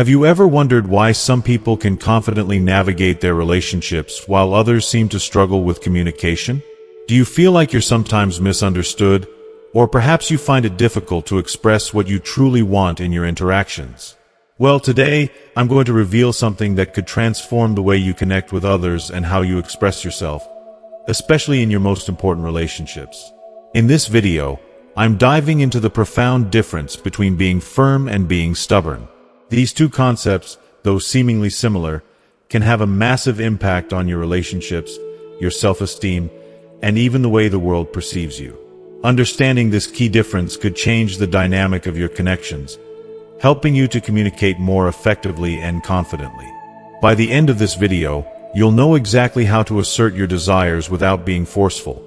Have you ever wondered why some people can confidently navigate their relationships while others seem to struggle with communication? Do you feel like you're sometimes misunderstood, or perhaps you find it difficult to express what you truly want in your interactions? Well, today, I'm going to reveal something that could transform the way you connect with others and how you express yourself, especially in your most important relationships. In this video, I'm diving into the profound difference between being firm and being stubborn. These two concepts, though seemingly similar, can have a massive impact on your relationships, your self-esteem, and even the way the world perceives you. Understanding this key difference could change the dynamic of your connections, helping you to communicate more effectively and confidently. By the end of this video, you'll know exactly how to assert your desires without being forceful.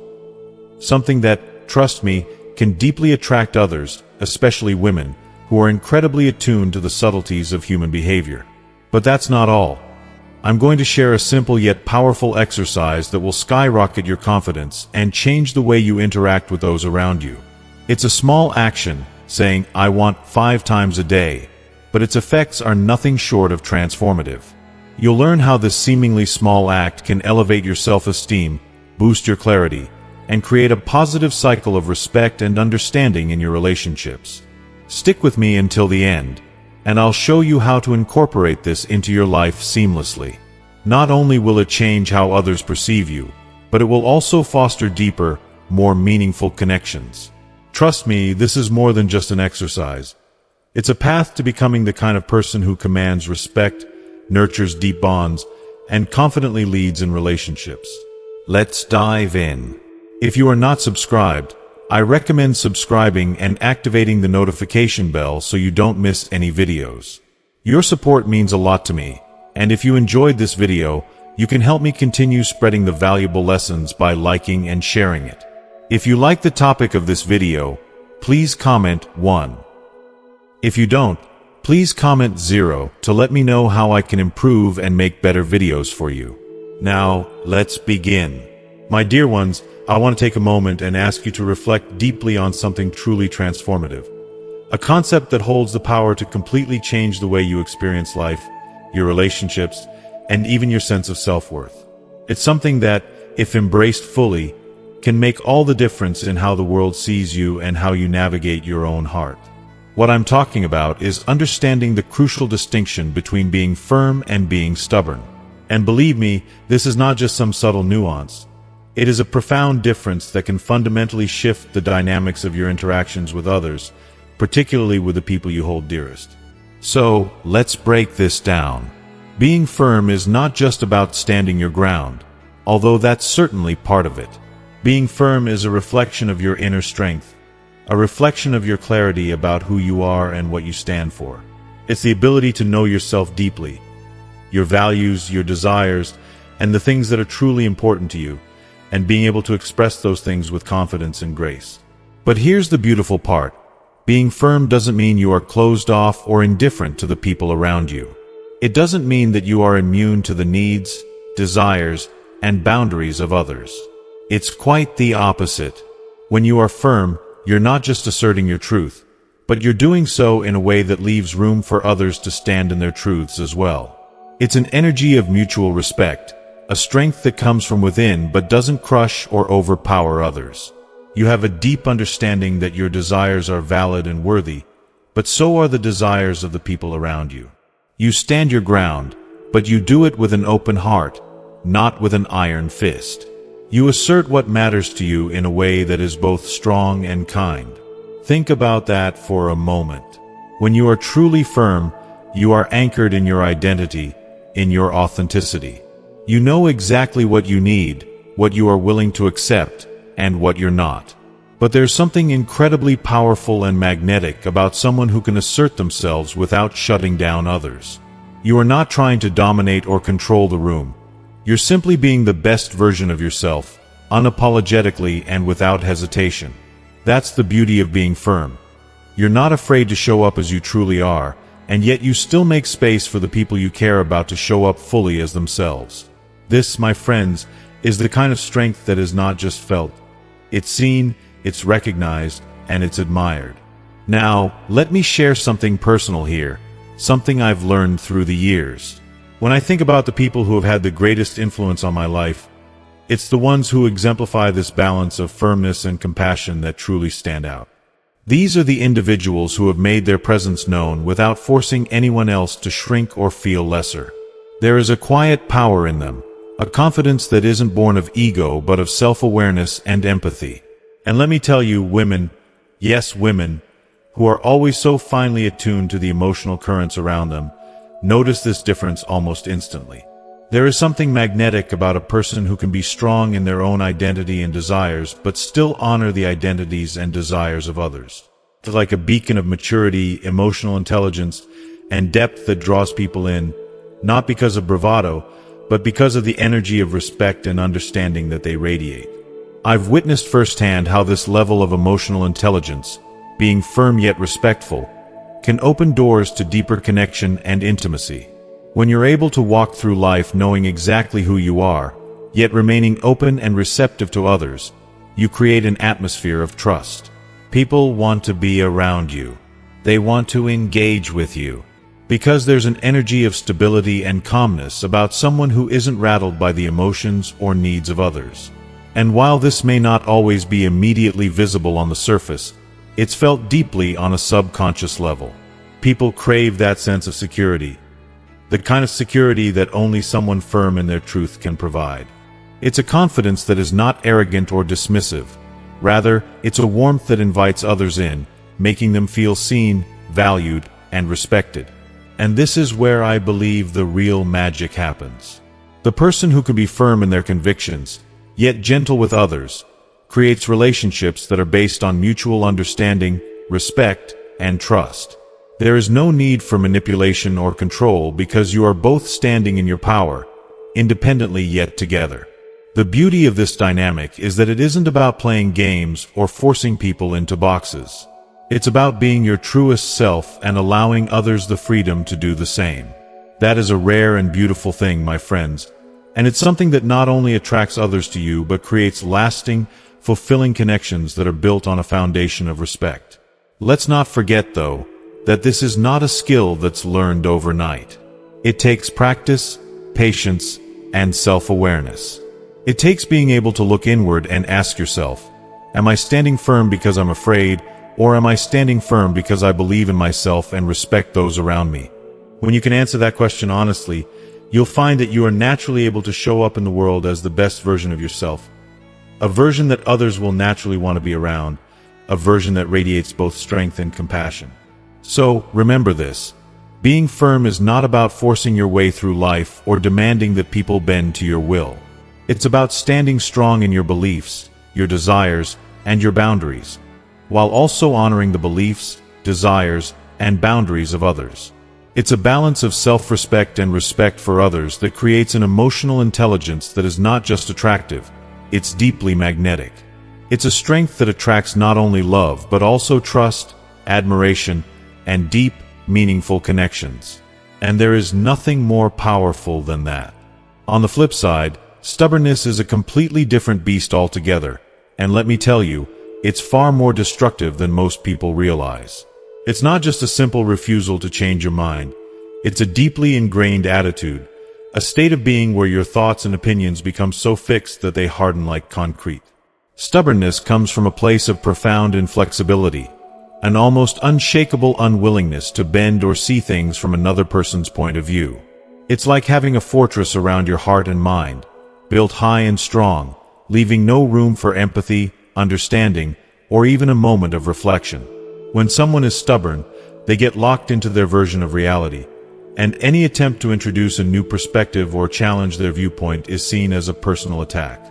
Something that, trust me, can deeply attract others, especially women, who are incredibly attuned to the subtleties of human behavior. But that's not all. I'm going to share a simple yet powerful exercise that will skyrocket your confidence and change the way you interact with those around you. It's a small action, saying, "I want 5 times a day," but its effects are nothing short of transformative. You'll learn how this seemingly small act can elevate your self-esteem, boost your clarity, and create a positive cycle of respect and understanding in your relationships. Stick with me until the end, and I'll show you how to incorporate this into your life seamlessly. Not only will it change how others perceive you, but it will also foster deeper, more meaningful connections. Trust me, this is more than just an exercise. It's a path to becoming the kind of person who commands respect, nurtures deep bonds, and confidently leads in relationships. Let's dive in. If you are not subscribed, I recommend subscribing and activating the notification bell so you don't miss any videos. Your support means a lot to me, and if you enjoyed this video, you can help me continue spreading the valuable lessons by liking and sharing it. If you like the topic of this video, please comment 1. If you don't, please comment 0 to let me know how I can improve and make better videos for you. Now, let's begin. My dear ones, I want to take a moment and ask you to reflect deeply on something truly transformative. A concept that holds the power to completely change the way you experience life, your relationships, and even your sense of self-worth. It's something that, if embraced fully, can make all the difference in how the world sees you and how you navigate your own heart. What I'm talking about is understanding the crucial distinction between being firm and being stubborn. And believe me, this is not just some subtle nuance. It is a profound difference that can fundamentally shift the dynamics of your interactions with others, particularly with the people you hold dearest. So, let's break this down. Being firm is not just about standing your ground, although that's certainly part of it. Being firm is a reflection of your inner strength, a reflection of your clarity about who you are and what you stand for. It's the ability to know yourself deeply, your values, your desires, and the things that are truly important to you, and being able to express those things with confidence and grace. But here's the beautiful part. Being firm doesn't mean you are closed off or indifferent to the people around you. It doesn't mean that you are immune to the needs, desires, and boundaries of others. It's quite the opposite. When you are firm, you're not just asserting your truth, but you're doing so in a way that leaves room for others to stand in their truths as well. It's an energy of mutual respect, a strength that comes from within but doesn't crush or overpower others. You have a deep understanding that your desires are valid and worthy, but so are the desires of the people around you. You stand your ground, but you do it with an open heart, not with an iron fist. You assert what matters to you in a way that is both strong and kind. Think about that for a moment. When you are truly firm, you are anchored in your identity, in your authenticity. You know exactly what you need, what you are willing to accept, and what you're not. But there's something incredibly powerful and magnetic about someone who can assert themselves without shutting down others. You are not trying to dominate or control the room. You're simply being the best version of yourself, unapologetically and without hesitation. That's the beauty of being firm. You're not afraid to show up as you truly are, and yet you still make space for the people you care about to show up fully as themselves. This, my friends, is the kind of strength that is not just felt. It's seen, it's recognized, and it's admired. Now, let me share something personal here. something I've learned through the years. When I think about the people who have had the greatest influence on my life, it's the ones who exemplify this balance of firmness and compassion that truly stand out. These are the individuals who have made their presence known without forcing anyone else to shrink or feel lesser. There is a quiet power in them, a confidence that isn't born of ego but of self-awareness and empathy. And let me tell you, women, yes, women, who are always so finely attuned to the emotional currents around them, notice this difference almost instantly. There is something magnetic about a person who can be strong in their own identity and desires, but still honor the identities and desires of others. It's like a beacon of maturity, emotional intelligence, and depth that draws people in, not because of bravado, but because of the energy of respect and understanding that they radiate. I've witnessed firsthand how this level of emotional intelligence, being firm yet respectful, can open doors to deeper connection and intimacy. When you're able to walk through life knowing exactly who you are, yet remaining open and receptive to others, you create an atmosphere of trust. People want to be around you. They want to engage with you, because there's an energy of stability and calmness about someone who isn't rattled by the emotions or needs of others. And while this may not always be immediately visible on the surface, it's felt deeply on a subconscious level. People crave that sense of security, the kind of security that only someone firm in their truth can provide. It's a confidence that is not arrogant or dismissive. Rather, it's a warmth that invites others in, making them feel seen, valued, and respected. And this is where I believe the real magic happens. The person who can be firm in their convictions, yet gentle with others, creates relationships that are based on mutual understanding, respect, and trust. There is no need for manipulation or control because you are both standing in your power, independently yet together. The beauty of this dynamic is that it isn't about playing games or forcing people into boxes. It's about being your truest self and allowing others the freedom to do the same. That is a rare and beautiful thing, my friends, and it's something that not only attracts others to you but creates lasting, fulfilling connections that are built on a foundation of respect. Let's not forget, though, that this is not a skill that's learned overnight. It takes practice, patience, and self-awareness. It takes being able to look inward and ask yourself, am I standing firm because I'm afraid, or am I standing firm because I believe in myself and respect those around me? When you can answer that question honestly, you'll find that you are naturally able to show up in the world as the best version of yourself. A version that others will naturally want to be around, a version that radiates both strength and compassion. So, remember this. Being firm is not about forcing your way through life or demanding that people bend to your will. It's about standing strong in your beliefs, your desires, and your boundaries, while also honoring the beliefs, desires, and boundaries of others. It's a balance of self-respect and respect for others that creates an emotional intelligence that is not just attractive, it's deeply magnetic. It's a strength that attracts not only love but also trust, admiration, and deep, meaningful connections. And there is nothing more powerful than that. On the flip side, stubbornness is a completely different beast altogether, and let me tell you, it's far more destructive than most people realize. It's not just a simple refusal to change your mind. It's a deeply ingrained attitude, a state of being where your thoughts and opinions become so fixed that they harden like concrete. Stubbornness comes from a place of profound inflexibility, an almost unshakable unwillingness to bend or see things from another person's point of view. It's like having a fortress around your heart and mind, built high and strong, leaving no room for empathy, understanding, or even a moment of reflection. When someone is stubborn, they get locked into their version of reality, and any attempt to introduce a new perspective or challenge their viewpoint is seen as a personal attack.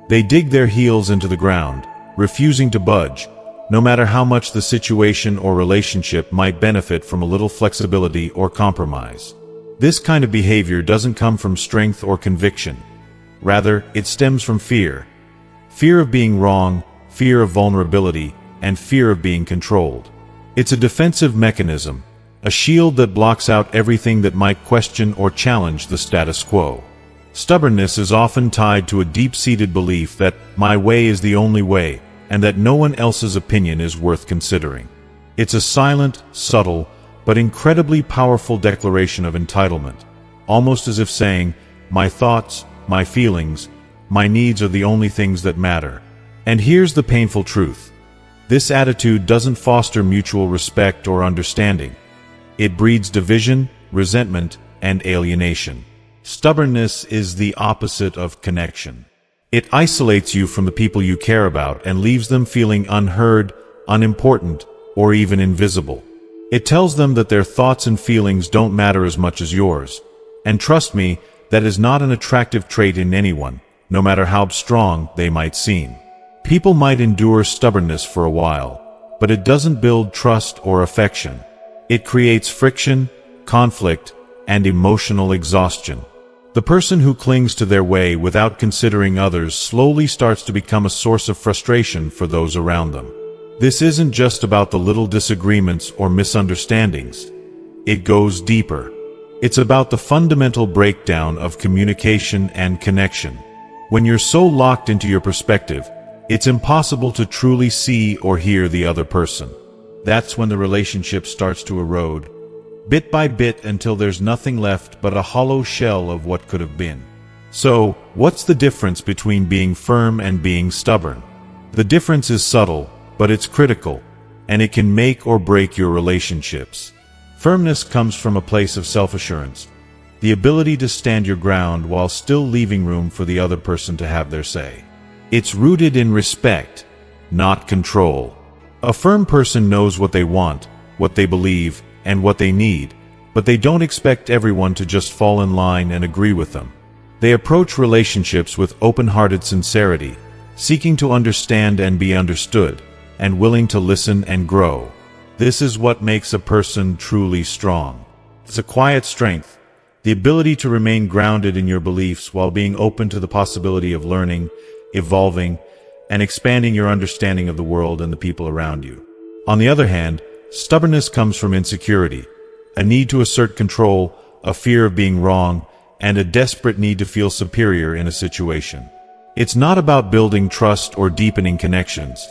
They dig their heels into the ground, refusing to budge, no matter how much the situation or relationship might benefit from a little flexibility or compromise. This kind of behavior doesn't come from strength or conviction. Rather, it stems from fear. Fear of being wrong, fear of vulnerability, and fear of being controlled. It's a defensive mechanism, a shield that blocks out everything that might question or challenge the status quo. Stubbornness is often tied to a deep-seated belief that my way is the only way, and that no one else's opinion is worth considering. It's a silent, subtle, but incredibly powerful declaration of entitlement, almost as if saying, "My thoughts, my feelings, my needs are the only things that matter." And here's the painful truth. This attitude doesn't foster mutual respect or understanding. It breeds division, resentment, and alienation. Stubbornness is the opposite of connection. It isolates you from the people you care about and leaves them feeling unheard, unimportant, or even invisible. It tells them that their thoughts and feelings don't matter as much as yours. And trust me, that is not an attractive trait in anyone, no matter how strong they might seem. People might endure stubbornness for a while, but it doesn't build trust or affection. It creates friction, conflict, and emotional exhaustion. The person who clings to their way without considering others slowly starts to become a source of frustration for those around them. This isn't just about the little disagreements or misunderstandings. It goes deeper. It's about the fundamental breakdown of communication and connection. When you're so locked into your perspective, it's impossible to truly see or hear the other person. That's when the relationship starts to erode, bit by bit, until there's nothing left but a hollow shell of what could have been. So, what's the difference between being firm and being stubborn? The difference is subtle, but it's critical, and it can make or break your relationships. Firmness comes from a place of self-assurance, the ability to stand your ground while still leaving room for the other person to have their say. It's rooted in respect, not control. A firm person knows what they want, what they believe, and what they need, but they don't expect everyone to just fall in line and agree with them. They approach relationships with open-hearted sincerity, seeking to understand and be understood, and willing to listen and grow. This is what makes a person truly strong. It's a quiet strength, the ability to remain grounded in your beliefs while being open to the possibility of learning, evolving, and expanding your understanding of the world and the people around you. On the other hand, stubbornness comes from insecurity, a need to assert control, a fear of being wrong, and a desperate need to feel superior in a situation. It's not about building trust or deepening connections.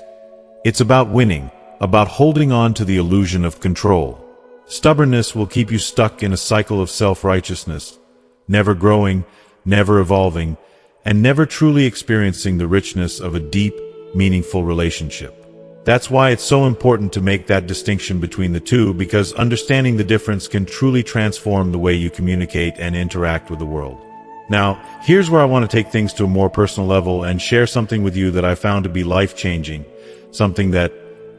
It's about winning, about holding on to the illusion of control. Stubbornness will keep you stuck in a cycle of self-righteousness, never growing, never evolving, and never truly experiencing the richness of a deep, meaningful relationship. That's why it's so important to make that distinction between the two, because understanding the difference can truly transform the way you communicate and interact with the world. Now, here's where I want to take things to a more personal level and share something with you that I found to be life-changing, something that,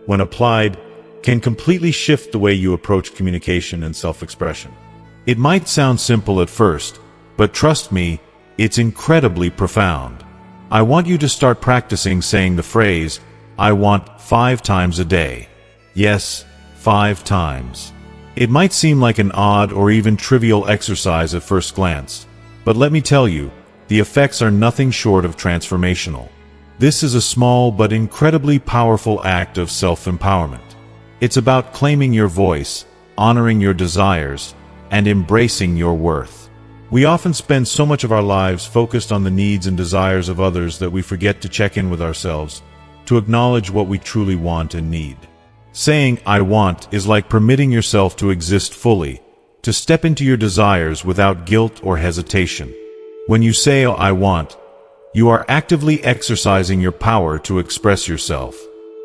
when applied, can completely shift the way you approach communication and self-expression. It might sound simple at first, but trust me, it's incredibly profound. I want you to start practicing saying the phrase, "I want 5 times a day." Yes, 5 times. It might seem like an odd or even trivial exercise at first glance, but let me tell you, the effects are nothing short of transformational. This is a small but incredibly powerful act of self-empowerment. It's about claiming your voice, honoring your desires, and embracing your worth. We often spend so much of our lives focused on the needs and desires of others that we forget to check in with ourselves, to acknowledge what we truly want and need. Saying "I want" is like permitting yourself to exist fully, to step into your desires without guilt or hesitation. When you say "I want," you are actively exercising your power to express yourself.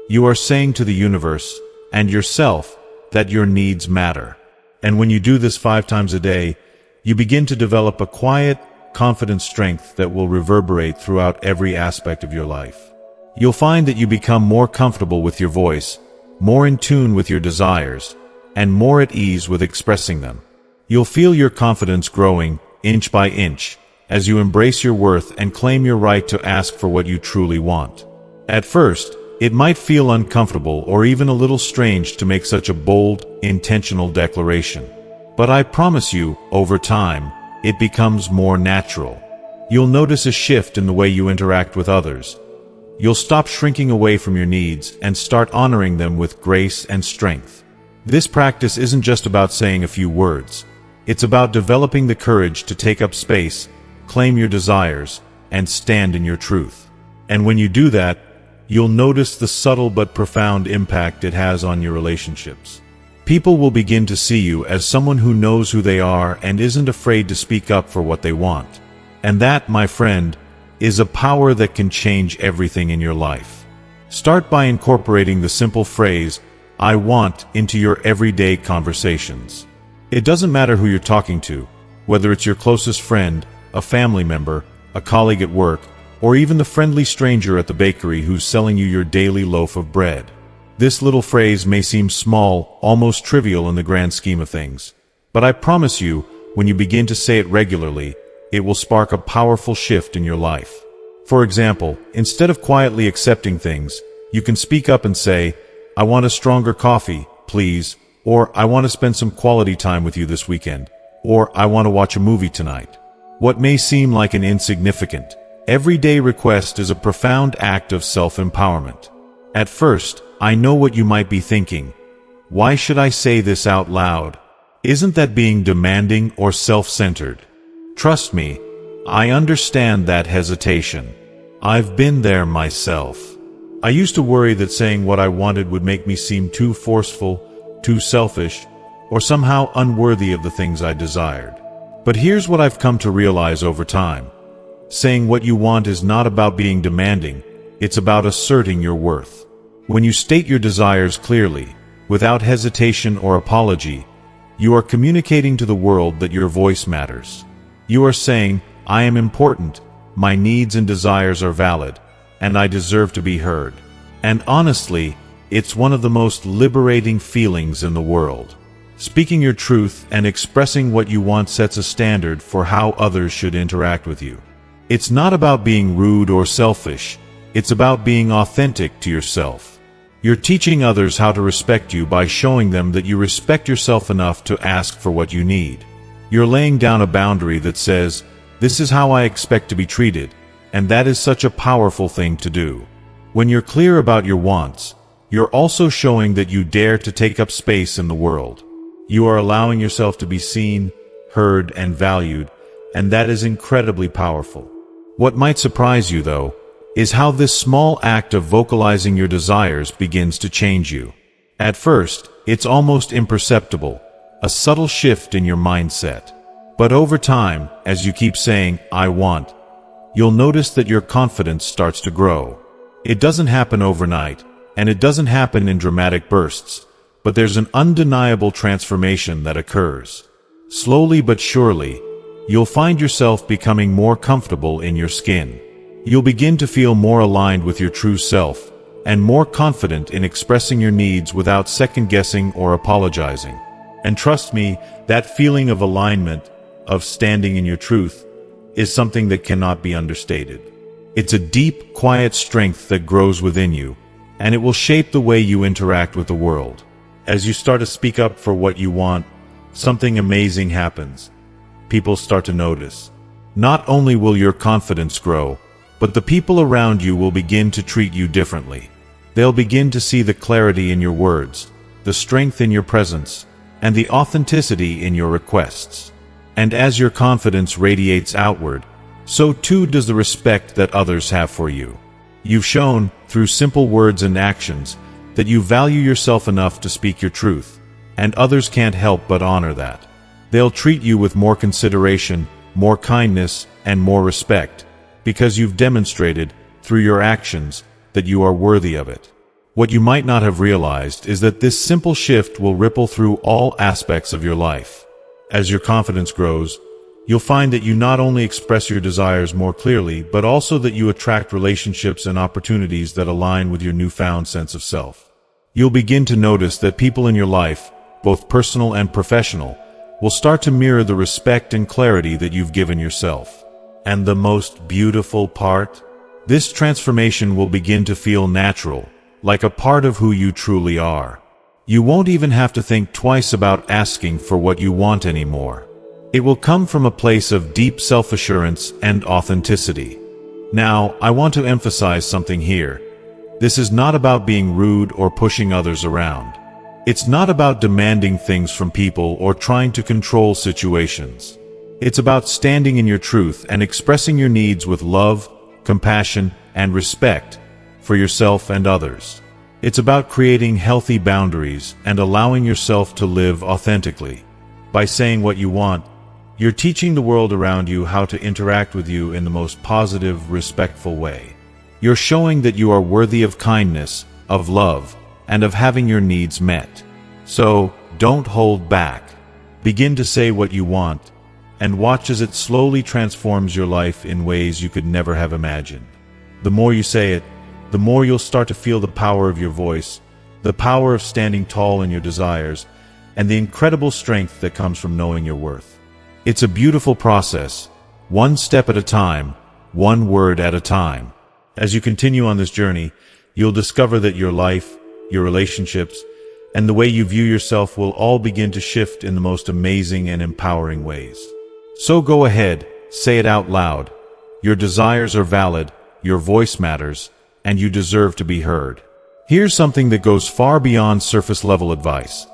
You are saying to the universe and yourself that your needs matter. And when you do this 5 times a day, you begin to develop a quiet, confident strength that will reverberate throughout every aspect of your life. You'll find that you become more comfortable with your voice, more in tune with your desires, and more at ease with expressing them. You'll feel your confidence growing, inch by inch, as you embrace your worth and claim your right to ask for what you truly want. At first, it might feel uncomfortable or even a little strange to make such a bold, intentional declaration. But I promise you, over time, it becomes more natural. You'll notice a shift in the way you interact with others. You'll stop shrinking away from your needs and start honoring them with grace and strength. This practice isn't just about saying a few words. It's about developing the courage to take up space, claim your desires, and stand in your truth. And when you do that, you'll notice the subtle but profound impact it has on your relationships. People will begin to see you as someone who knows who they are and isn't afraid to speak up for what they want. And that, my friend, is a power that can change everything in your life. Start by incorporating the simple phrase, "I want," into your everyday conversations. It doesn't matter who you're talking to, whether it's your closest friend, a family member, a colleague at work, or even the friendly stranger at the bakery who's selling you your daily loaf of bread. This little phrase may seem small, almost trivial in the grand scheme of things, but I promise you, when you begin to say it regularly, it will spark a powerful shift in your life. For example, instead of quietly accepting things, you can speak up and say, "I want a stronger coffee, please," or "I want to spend some quality time with you this weekend," or "I want to watch a movie tonight." What may seem like an insignificant, everyday request is a profound act of self-empowerment. At first, I know what you might be thinking. Why should I say this out loud? Isn't that being demanding or self-centered? Trust me, I understand that hesitation. I've been there myself. I used to worry that saying what I wanted would make me seem too forceful, too selfish, or somehow unworthy of the things I desired. But here's what I've come to realize over time. Saying what you want is not about being demanding, it's about asserting your worth. When you state your desires clearly, without hesitation or apology, you are communicating to the world that your voice matters. You are saying, "I am important, my needs and desires are valid, and I deserve to be heard." And honestly, it's one of the most liberating feelings in the world. Speaking your truth and expressing what you want sets a standard for how others should interact with you. It's not about being rude or selfish, it's about being authentic to yourself. You're teaching others how to respect you by showing them that you respect yourself enough to ask for what you need. You're laying down a boundary that says, "This is how I expect to be treated," and that is such a powerful thing to do. When you're clear about your wants, you're also showing that you dare to take up space in the world. You are allowing yourself to be seen, heard, and valued, and that is incredibly powerful. What might surprise you, though, is how this small act of vocalizing your desires begins to change you. At first, it's almost imperceptible, a subtle shift in your mindset. But over time, as you keep saying, "I want," you'll notice that your confidence starts to grow. It doesn't happen overnight, and it doesn't happen in dramatic bursts, but there's an undeniable transformation that occurs. Slowly but surely, you'll find yourself becoming more comfortable in your skin. You'll begin to feel more aligned with your true self, and more confident in expressing your needs without second-guessing or apologizing. And trust me, that feeling of alignment, of standing in your truth, is something that cannot be understated. It's a deep, quiet strength that grows within you, and it will shape the way you interact with the world. As you start to speak up for what you want, something amazing happens. People start to notice. Not only will your confidence grow, but the people around you will begin to treat you differently. They'll begin to see the clarity in your words, the strength in your presence, and the authenticity in your requests. And as your confidence radiates outward, so too does the respect that others have for you. You've shown, through simple words and actions, that you value yourself enough to speak your truth, and others can't help but honor that. They'll treat you with more consideration, more kindness, and more respect, because you've demonstrated, through your actions, that you are worthy of it. What you might not have realized is that this simple shift will ripple through all aspects of your life. As your confidence grows, you'll find that you not only express your desires more clearly, but also that you attract relationships and opportunities that align with your newfound sense of self. You'll begin to notice that people in your life, both personal and professional, will start to mirror the respect and clarity that you've given yourself. And the most beautiful part? This transformation will begin to feel natural, like a part of who you truly are. You won't even have to think twice about asking for what you want anymore. It will come from a place of deep self-assurance and authenticity. Now, I want to emphasize something here. This is not about being rude or pushing others around. It's not about demanding things from people or trying to control situations. It's about standing in your truth and expressing your needs with love, compassion, and respect for yourself and others. It's about creating healthy boundaries and allowing yourself to live authentically. By saying what you want, you're teaching the world around you how to interact with you in the most positive, respectful way. You're showing that you are worthy of kindness, of love, and of having your needs met. So, don't hold back. Begin to say what you want, and watch as it slowly transforms your life in ways you could never have imagined. The more you say it, the more you'll start to feel the power of your voice, the power of standing tall in your desires, and the incredible strength that comes from knowing your worth. It's a beautiful process, one step at a time, one word at a time. As you continue on this journey, you'll discover that your life, your relationships, and the way you view yourself will all begin to shift in the most amazing and empowering ways. So go ahead, say it out loud. Your desires are valid, your voice matters, and you deserve to be heard. Here's something that goes far beyond surface-level advice.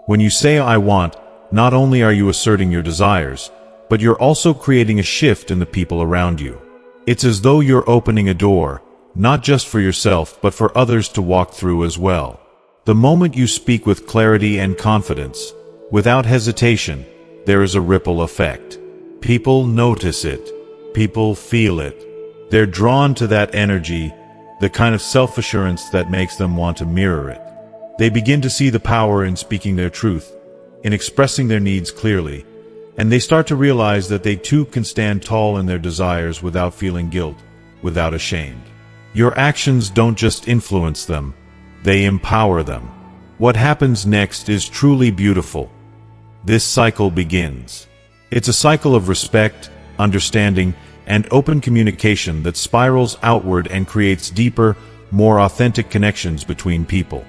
When you say "I want," not only are you asserting your desires, but you're also creating a shift in the people around you. It's as though you're opening a door, not just for yourself, but for others to walk through as well. The moment you speak with clarity and confidence, without hesitation, there is a ripple effect. People notice it. People feel it. They're drawn to that energy, the kind of self-assurance that makes them want to mirror it. They begin to see the power in speaking their truth, in expressing their needs clearly, and they start to realize that they too can stand tall in their desires without feeling guilt, without ashamed. Your actions don't just influence them, they empower them. What happens next is truly beautiful. This cycle begins. It's a cycle of respect, understanding, and open communication that spirals outward and creates deeper, more authentic connections between people.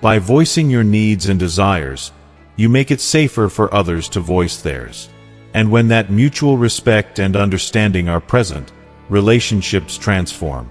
By voicing your needs and desires, you make it safer for others to voice theirs. And when that mutual respect and understanding are present, relationships transform.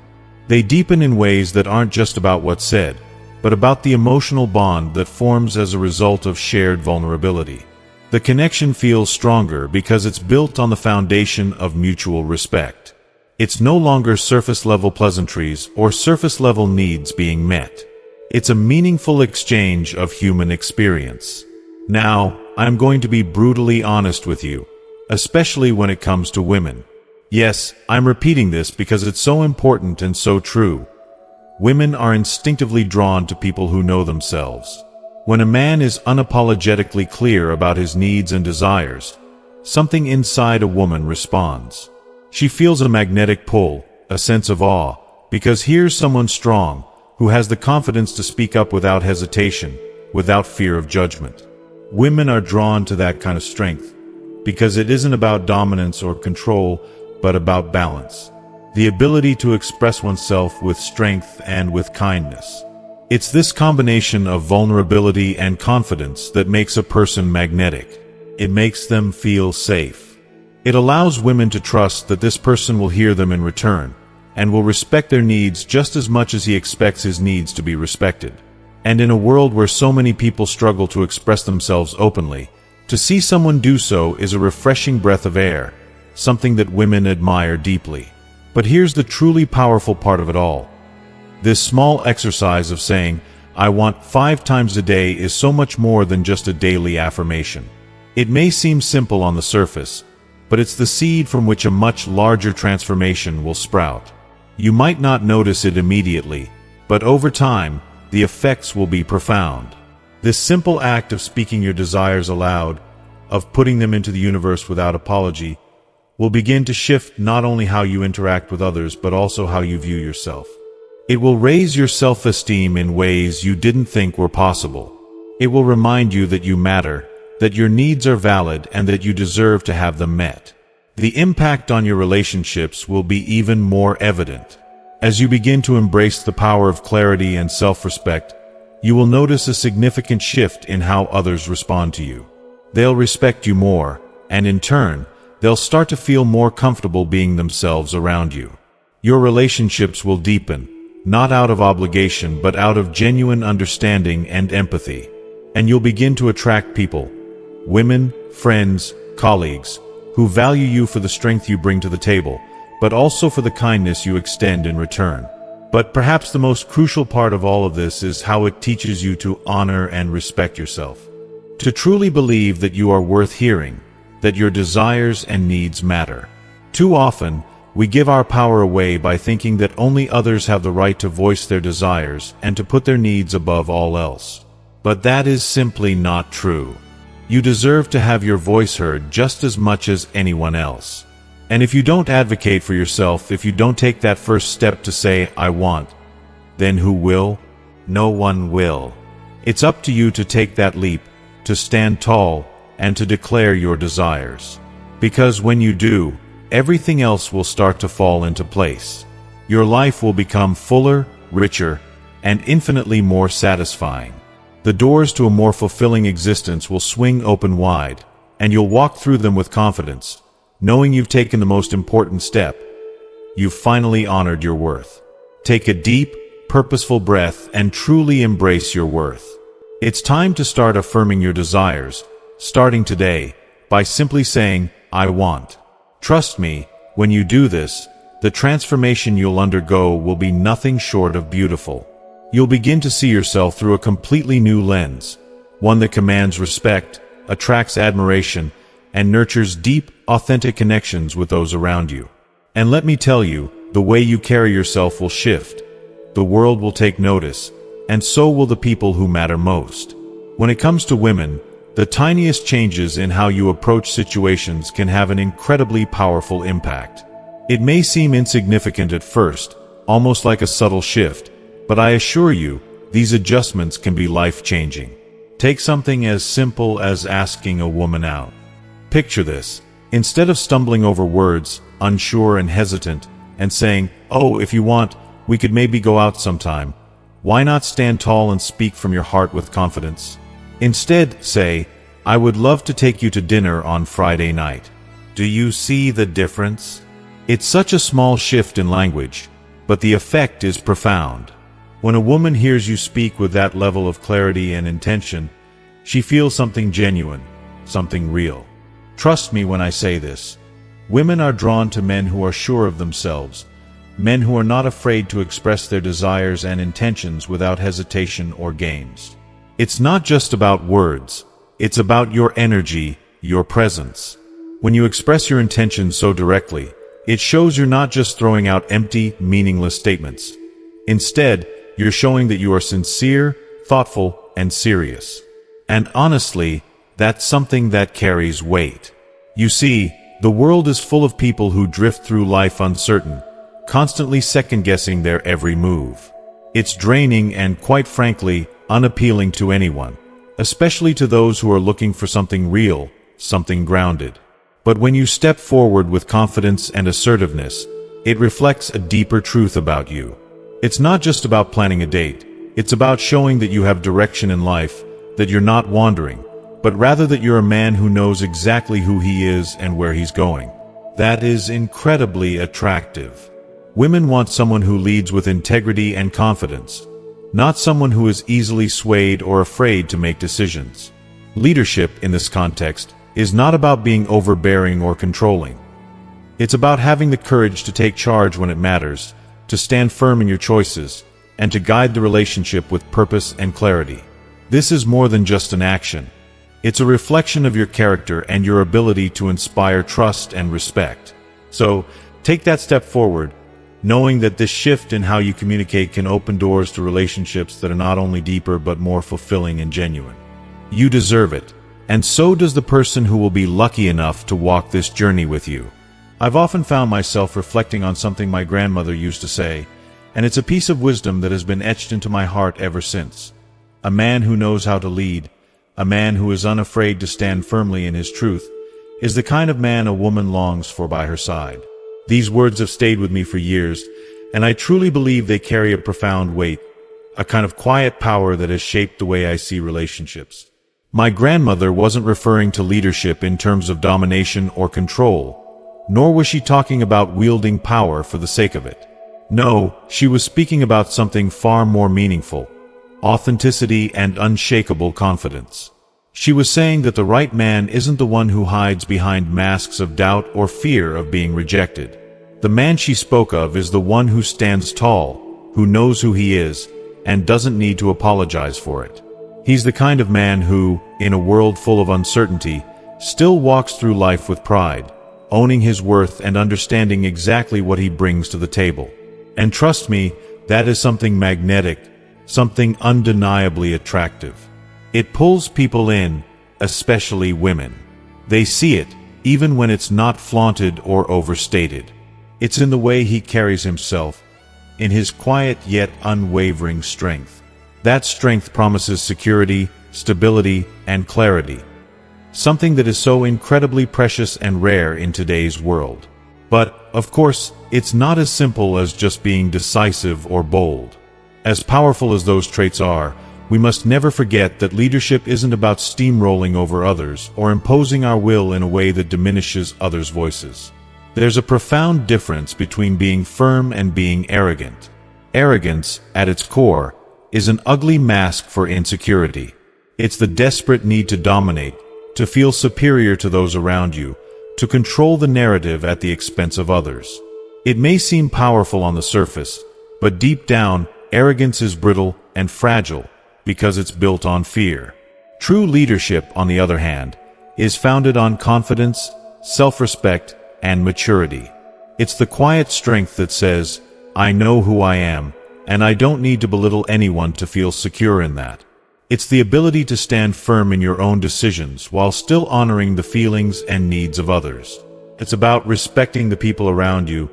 They deepen in ways that aren't just about what's said, but about the emotional bond that forms as a result of shared vulnerability. The connection feels stronger because it's built on the foundation of mutual respect. It's no longer surface-level pleasantries or surface-level needs being met. It's a meaningful exchange of human experience. Now, I'm going to be brutally honest with you, especially when it comes to women. Yes, I'm repeating this because it's so important and so true. Women are instinctively drawn to people who know themselves. When a man is unapologetically clear about his needs and desires, something inside a woman responds. She feels a magnetic pull, a sense of awe, because here's someone strong, who has the confidence to speak up without hesitation, without fear of judgment. Women are drawn to that kind of strength, because it isn't about dominance or control, but about balance. The ability to express oneself with strength and with kindness. It's this combination of vulnerability and confidence that makes a person magnetic. It makes them feel safe. It allows women to trust that this person will hear them in return, and will respect their needs just as much as he expects his needs to be respected. And in a world where so many people struggle to express themselves openly, to see someone do so is a refreshing breath of air, something that women admire deeply. But here's the truly powerful part of it all. This small exercise of saying, "I want" 5 times a day is so much more than just a daily affirmation. It may seem simple on the surface, but it's the seed from which a much larger transformation will sprout. You might not notice it immediately, but over time, the effects will be profound. This simple act of speaking your desires aloud, of putting them into the universe without apology, will begin to shift not only how you interact with others but also how you view yourself. It will raise your self-esteem in ways you didn't think were possible. It will remind you that you matter, that your needs are valid, and that you deserve to have them met. The impact on your relationships will be even more evident. As you begin to embrace the power of clarity and self-respect, you will notice a significant shift in how others respond to you. They'll respect you more, and in turn, they'll start to feel more comfortable being themselves around you. Your relationships will deepen, not out of obligation but out of genuine understanding and empathy. And you'll begin to attract people, women, friends, colleagues, who value you for the strength you bring to the table, but also for the kindness you extend in return. But perhaps the most crucial part of all of this is how it teaches you to honor and respect yourself. To truly believe that you are worth hearing, that your desires and needs matter. Too often, we give our power away by thinking that only others have the right to voice their desires and to put their needs above all else. But that is simply not true. You deserve to have your voice heard just as much as anyone else. And if you don't advocate for yourself, if you don't take that first step to say, I want, then who will? No one will. It's up to you to take that leap, to stand tall, and to declare your desires. Because when you do, everything else will start to fall into place. Your life will become fuller, richer, and infinitely more satisfying. The doors to a more fulfilling existence will swing open wide, and you'll walk through them with confidence, knowing you've taken the most important step. You've finally honored your worth. Take a deep, purposeful breath and truly embrace your worth. It's time to start affirming your desires, starting today, by simply saying, I want. Trust me, when you do this, the transformation you'll undergo will be nothing short of beautiful. You'll begin to see yourself through a completely new lens, one that commands respect, attracts admiration, and nurtures deep, authentic connections with those around you. And let me tell you, the way you carry yourself will shift. The world will take notice, and so will the people who matter most. When it comes to women, the tiniest changes in how you approach situations can have an incredibly powerful impact. It may seem insignificant at first, almost like a subtle shift, but I assure you, these adjustments can be life-changing. Take something as simple as asking a woman out. Picture this. Instead of stumbling over words, unsure and hesitant, and saying, oh, if you want, we could maybe go out sometime, why not stand tall and speak from your heart with confidence? Instead, say, I would love to take you to dinner on Friday night. Do you see the difference? It's such a small shift in language, but the effect is profound. When a woman hears you speak with that level of clarity and intention, she feels something genuine, something real. Trust me when I say this. Women are drawn to men who are sure of themselves, men who are not afraid to express their desires and intentions without hesitation or games. It's not just about words, it's about your energy, your presence. When you express your intentions so directly, it shows you're not just throwing out empty, meaningless statements. Instead, you're showing that you are sincere, thoughtful, and serious. And honestly, that's something that carries weight. You see, the world is full of people who drift through life uncertain, constantly second-guessing their every move. It's draining and, quite frankly, unappealing to anyone, especially to those who are looking for something real, something grounded. But when you step forward with confidence and assertiveness, it reflects a deeper truth about you. It's not just about planning a date. It's about showing that you have direction in life, that you're not wandering, but rather that you're a man who knows exactly who he is and where he's going. That is incredibly attractive. Women want someone who leads with integrity and confidence, not someone who is easily swayed or afraid to make decisions. Leadership, in this context, is not about being overbearing or controlling. It's about having the courage to take charge when it matters, to stand firm in your choices, and to guide the relationship with purpose and clarity. This is more than just an action. It's a reflection of your character and your ability to inspire trust and respect. So, take that step forward, knowing that this shift in how you communicate can open doors to relationships that are not only deeper but more fulfilling and genuine. You deserve it, and so does the person who will be lucky enough to walk this journey with you. I've often found myself reflecting on something my grandmother used to say, and it's a piece of wisdom that has been etched into my heart ever since. A man who knows how to lead, a man who is unafraid to stand firmly in his truth, is the kind of man a woman longs for by her side. These words have stayed with me for years, and I truly believe they carry a profound weight, a kind of quiet power that has shaped the way I see relationships. My grandmother wasn't referring to leadership in terms of domination or control, nor was she talking about wielding power for the sake of it. No, she was speaking about something far more meaningful: authenticity and unshakable confidence. She was saying that the right man isn't the one who hides behind masks of doubt or fear of being rejected. The man she spoke of is the one who stands tall, who knows who he is, and doesn't need to apologize for it. He's the kind of man who, in a world full of uncertainty, still walks through life with pride, owning his worth and understanding exactly what he brings to the table. And trust me, that is something magnetic, something undeniably attractive. It pulls people in, especially women. They see it, even when it's not flaunted or overstated. It's in the way he carries himself, in his quiet yet unwavering strength. That strength promises security, stability, and clarity, something that is so incredibly precious and rare in today's world. But, of course, it's not as simple as just being decisive or bold. As powerful as those traits are, we must never forget that leadership isn't about steamrolling over others or imposing our will in a way that diminishes others' voices. There's a profound difference between being firm and being arrogant. Arrogance, at its core, is an ugly mask for insecurity. It's the desperate need to dominate, to feel superior to those around you, to control the narrative at the expense of others. It may seem powerful on the surface, but deep down, arrogance is brittle and fragile because it's built on fear. True leadership, on the other hand, is founded on confidence, self-respect, and maturity. It's the quiet strength that says, "I know who I am, and I don't need to belittle anyone to feel secure in that." It's the ability to stand firm in your own decisions while still honoring the feelings and needs of others. It's about respecting the people around you,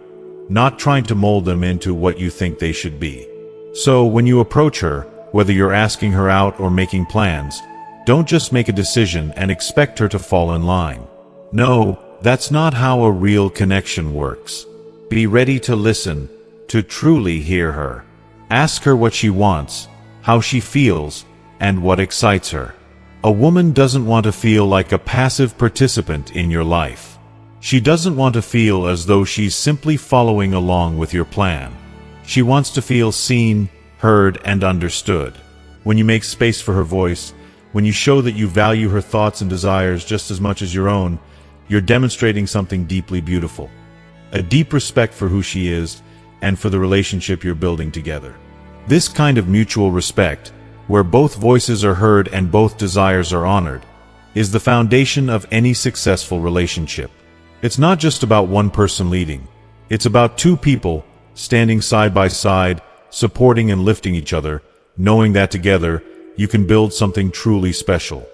not trying to mold them into what you think they should be. So when you approach her, whether you're asking her out or making plans, don't just make a decision and expect her to fall in line. No, that's not how a real connection works. Be ready to listen, to truly hear her. Ask her what she wants, how she feels, and what excites her. A woman doesn't want to feel like a passive participant in your life. She doesn't want to feel as though she's simply following along with your plan. She wants to feel seen, heard, and understood. When you make space for her voice, when you show that you value her thoughts and desires just as much as your own, you're demonstrating something deeply beautiful. A deep respect for who she is and for the relationship you're building together. This kind of mutual respect, where both voices are heard and both desires are honored, is the foundation of any successful relationship. It's not just about one person leading. It's about two people standing side by side, supporting and lifting each other, knowing that together you can build something truly special.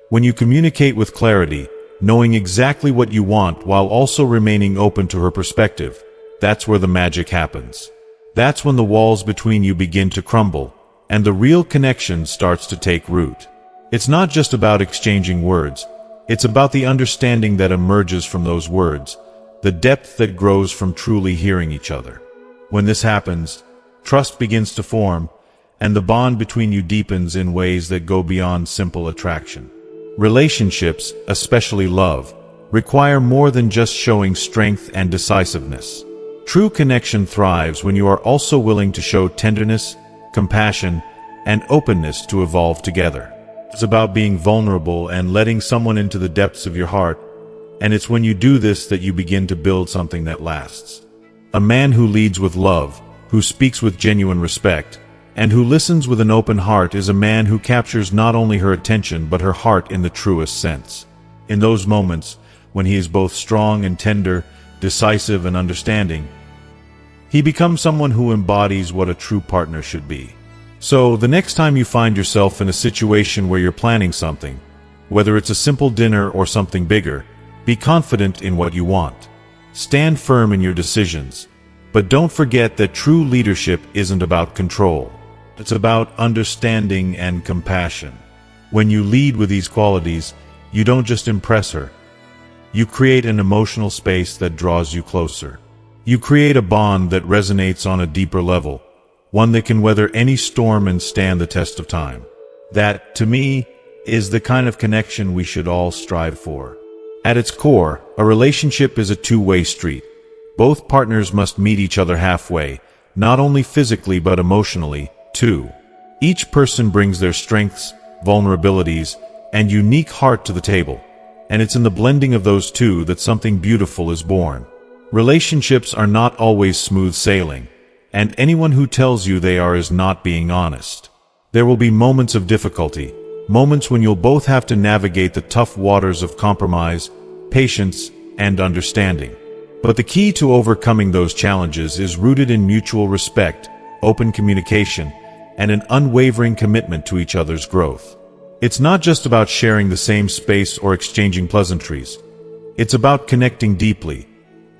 When you communicate with clarity, knowing exactly what you want while also remaining open to her perspective, that's where the magic happens. That's when the walls between you begin to crumble, and the real connection starts to take root. It's not just about exchanging words, it's about the understanding that emerges from those words, the depth that grows from truly hearing each other. When this happens, trust begins to form, and the bond between you deepens in ways that go beyond simple attraction. Relationships, especially love, require more than just showing strength and decisiveness. True connection thrives when you are also willing to show tenderness, compassion, and openness to evolve together. It's about being vulnerable and letting someone into the depths of your heart, and it's when you do this that you begin to build something that lasts. A man who leads with love, who speaks with genuine respect, and who listens with an open heart is a man who captures not only her attention but her heart in the truest sense. In those moments, when he is both strong and tender, decisive and understanding, he becomes someone who embodies what a true partner should be. So, the next time you find yourself in a situation where you're planning something, whether it's a simple dinner or something bigger, be confident in what you want. Stand firm in your decisions, but don't forget that true leadership isn't about control. It's about understanding and compassion. When you lead with these qualities, you don't just impress her. You create an emotional space that draws you closer. You create a bond that resonates on a deeper level, one that can weather any storm and stand the test of time. That, to me, is the kind of connection we should all strive for. At its core, a relationship is a two-way street. Both partners must meet each other halfway, not only physically but emotionally, too. Each person brings their strengths, vulnerabilities, and unique heart to the table, and it's in the blending of those two that something beautiful is born. Relationships are not always smooth sailing, and anyone who tells you they are is not being honest. There will be moments of difficulty, moments when you'll both have to navigate the tough waters of compromise, patience, and understanding. But the key to overcoming those challenges is rooted in mutual respect, open communication, and an unwavering commitment to each other's growth. It's not just about sharing the same space or exchanging pleasantries. It's about connecting deeply,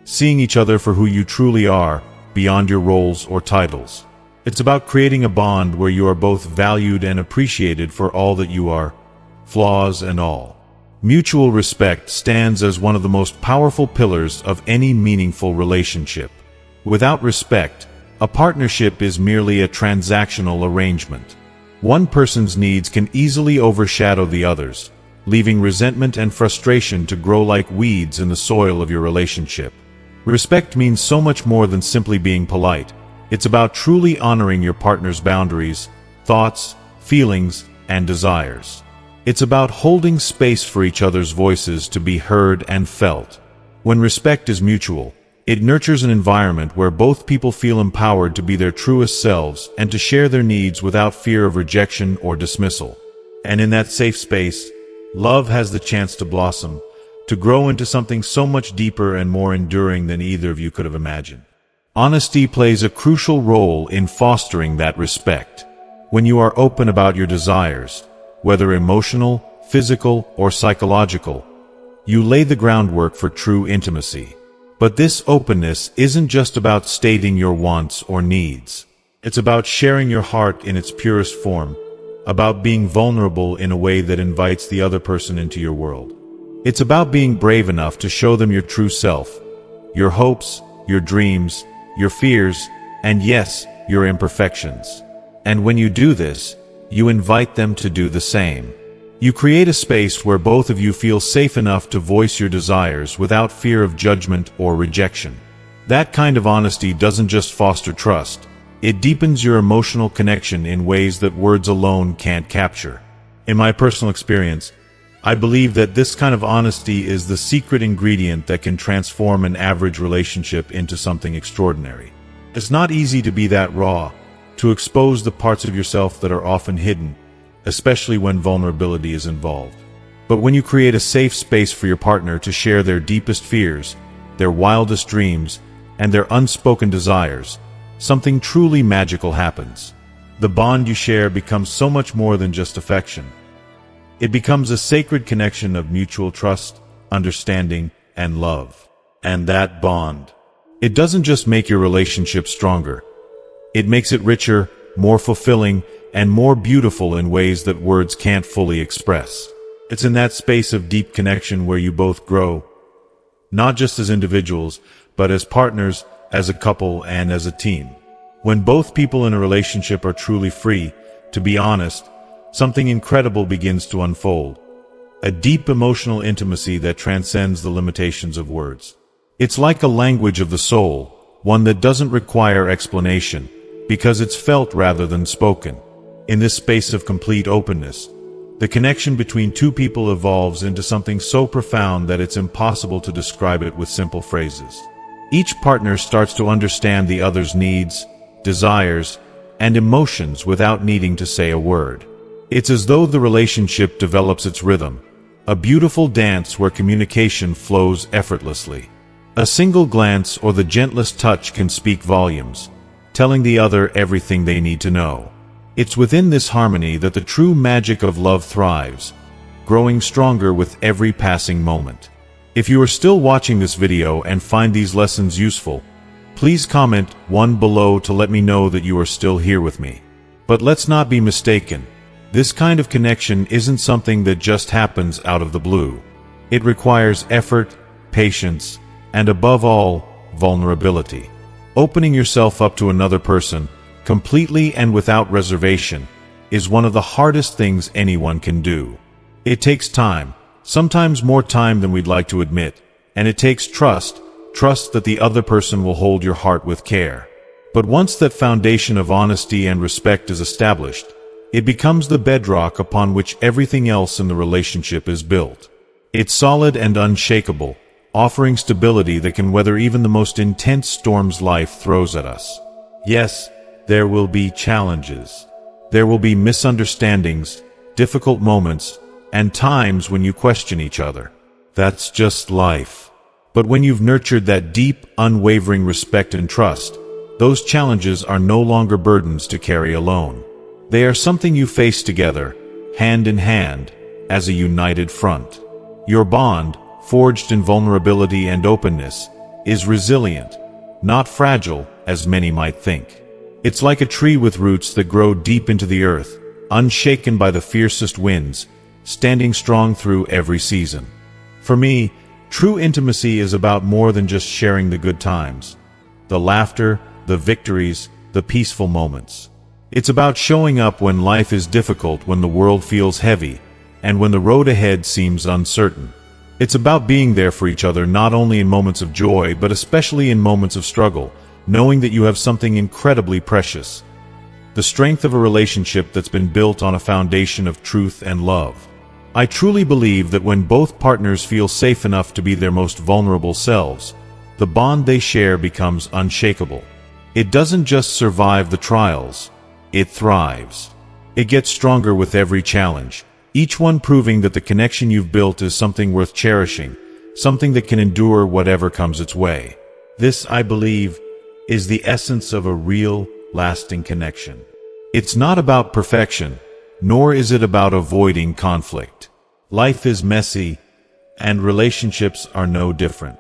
seeing each other for who you truly are, beyond your roles or titles. It's about creating a bond where you are both valued and appreciated for all that you are, flaws and all. Mutual respect stands as one of the most powerful pillars of any meaningful relationship. Without respect, a partnership is merely a transactional arrangement. One person's needs can easily overshadow the others, leaving resentment and frustration to grow like weeds in the soil of your relationship. Respect means so much more than simply being polite. It's about truly honoring your partner's boundaries, thoughts, feelings, and desires. It's about holding space for each other's voices to be heard and felt. When respect is mutual, it nurtures an environment where both people feel empowered to be their truest selves and to share their needs without fear of rejection or dismissal. And in that safe space, love has the chance to blossom, to grow into something so much deeper and more enduring than either of you could have imagined. Honesty plays a crucial role in fostering that respect. When you are open about your desires, whether emotional, physical, or psychological, you lay the groundwork for true intimacy. But this openness isn't just about stating your wants or needs. It's about sharing your heart in its purest form, about being vulnerable in a way that invites the other person into your world. It's about being brave enough to show them your true self, your hopes, your dreams, your fears, and yes, your imperfections. And when you do this, you invite them to do the same. You create a space where both of you feel safe enough to voice your desires without fear of judgment or rejection. That kind of honesty doesn't just foster trust, it deepens your emotional connection in ways that words alone can't capture. In my personal experience, I believe that this kind of honesty is the secret ingredient that can transform an average relationship into something extraordinary. It's not easy to be that raw, to expose the parts of yourself that are often hidden, especially when vulnerability is involved. But when you create a safe space for your partner to share their deepest fears, their wildest dreams, and their unspoken desires, something truly magical happens. The bond you share becomes so much more than just affection. It becomes a sacred connection of mutual trust, understanding, and love. And that bond, it doesn't just make your relationship stronger. It makes it richer, more fulfilling, and more beautiful in ways that words can't fully express. It's in that space of deep connection where you both grow, not just as individuals, but as partners, as a couple, and as a team. When both people in a relationship are truly free, to be honest, something incredible begins to unfold. A deep emotional intimacy that transcends the limitations of words. It's like a language of the soul, one that doesn't require explanation, because it's felt rather than spoken. In this space of complete openness, the connection between two people evolves into something so profound that it's impossible to describe it with simple phrases. Each partner starts to understand the other's needs, desires, and emotions without needing to say a word. It's as though the relationship develops its rhythm, a beautiful dance where communication flows effortlessly. A single glance or the gentlest touch can speak volumes, telling the other everything they need to know. It's within this harmony that the true magic of love thrives, growing stronger with every passing moment. If you are still watching this video and find these lessons useful, please comment one below to let me know that you are still here with me. But let's not be mistaken. This kind of connection isn't something that just happens out of the blue. It requires effort, patience, and above all, vulnerability. Opening yourself up to another person, completely and without reservation, is one of the hardest things anyone can do. It takes time, sometimes more time than we'd like to admit, and it takes trust that the other person will hold your heart with care. But once that foundation of honesty and respect is established, it becomes the bedrock upon which everything else in the relationship is built. It's solid and unshakable, offering stability that can weather even the most intense storms life throws at us. Yes, there will be challenges. There will be misunderstandings, difficult moments, and times when you question each other. That's just life. But when you've nurtured that deep, unwavering respect and trust, those challenges are no longer burdens to carry alone. They are something you face together, hand in hand, as a united front. Your bond, forged in vulnerability and openness, is resilient, not fragile, as many might think. It's like a tree with roots that grow deep into the earth, unshaken by the fiercest winds, standing strong through every season. For me, true intimacy is about more than just sharing the good times, the laughter, the victories, the peaceful moments. It's about showing up when life is difficult, when the world feels heavy, and when the road ahead seems uncertain. It's about being there for each other not only in moments of joy, but especially in moments of struggle, knowing that you have something incredibly precious. The strength of a relationship that's been built on a foundation of truth and love. I truly believe that when both partners feel safe enough to be their most vulnerable selves, the bond they share becomes unshakable. It doesn't just survive the trials, it thrives. It gets stronger with every challenge, each one proving that the connection you've built is something worth cherishing, something that can endure whatever comes its way. This, I believe, is the essence of a real, lasting connection. It's not about perfection, nor is it about avoiding conflict. Life is messy, and relationships are no different.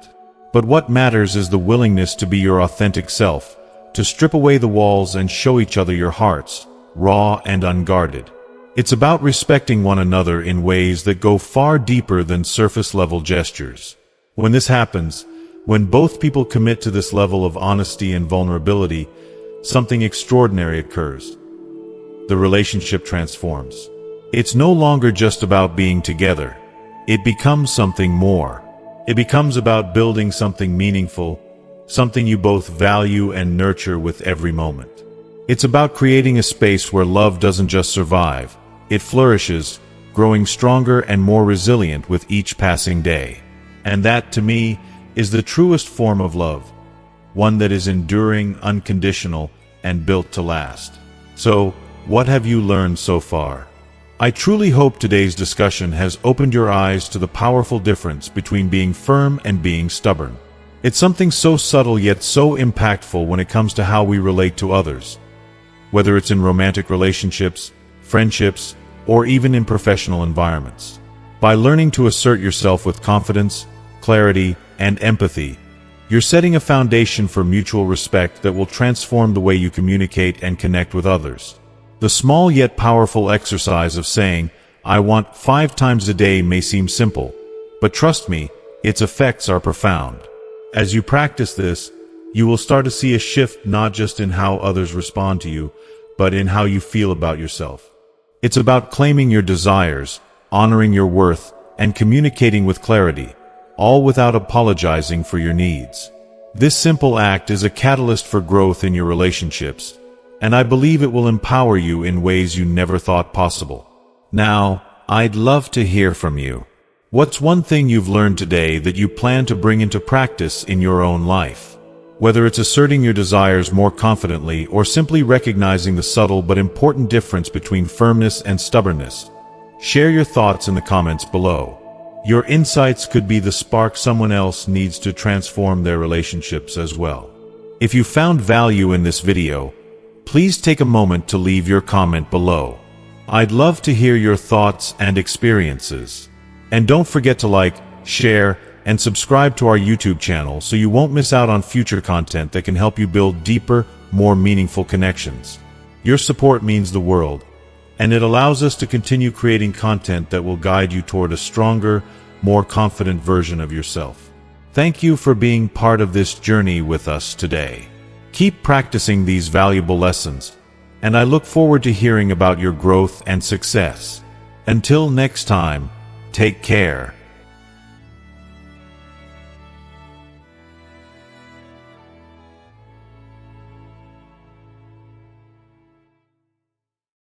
But what matters is the willingness to be your authentic self, to strip away the walls and show each other your hearts, raw and unguarded. It's about respecting one another in ways that go far deeper than surface-level gestures. When this happens, when both people commit to this level of honesty and vulnerability, something extraordinary occurs. The relationship transforms. It's no longer just about being together. It becomes something more. It becomes about building something meaningful, something you both value and nurture with every moment. It's about creating a space where love doesn't just survive, it flourishes, growing stronger and more resilient with each passing day. And that, to me, is the truest form of love, one that is enduring, unconditional, and built to last. So, what have you learned so far? I truly hope today's discussion has opened your eyes to the powerful difference between being firm and being stubborn. It's something so subtle yet so impactful when it comes to how we relate to others. Whether it's in romantic relationships, friendships, or even in professional environments. By learning to assert yourself with confidence, clarity, and empathy, you're setting a foundation for mutual respect that will transform the way you communicate and connect with others. The small yet powerful exercise of saying, "I want 5 times a day" may seem simple, but trust me, its effects are profound. As you practice this, you will start to see a shift not just in how others respond to you, but in how you feel about yourself. It's about claiming your desires, honoring your worth, and communicating with clarity, all without apologizing for your needs. This simple act is a catalyst for growth in your relationships, and I believe it will empower you in ways you never thought possible. Now, I'd love to hear from you. What's one thing you've learned today that you plan to bring into practice in your own life? Whether it's asserting your desires more confidently or simply recognizing the subtle but important difference between firmness and stubbornness, share your thoughts in the comments below. Your insights could be the spark someone else needs to transform their relationships as well. If you found value in this video, please take a moment to leave your comment below. I'd love to hear your thoughts and experiences. And don't forget to like, share, and subscribe to our YouTube channel so you won't miss out on future content that can help you build deeper, more meaningful connections. Your support means the world, and it allows us to continue creating content that will guide you toward a stronger, more confident version of yourself. Thank you for being part of this journey with us today. Keep practicing these valuable lessons, and I look forward to hearing about your growth and success. Until next time, take care.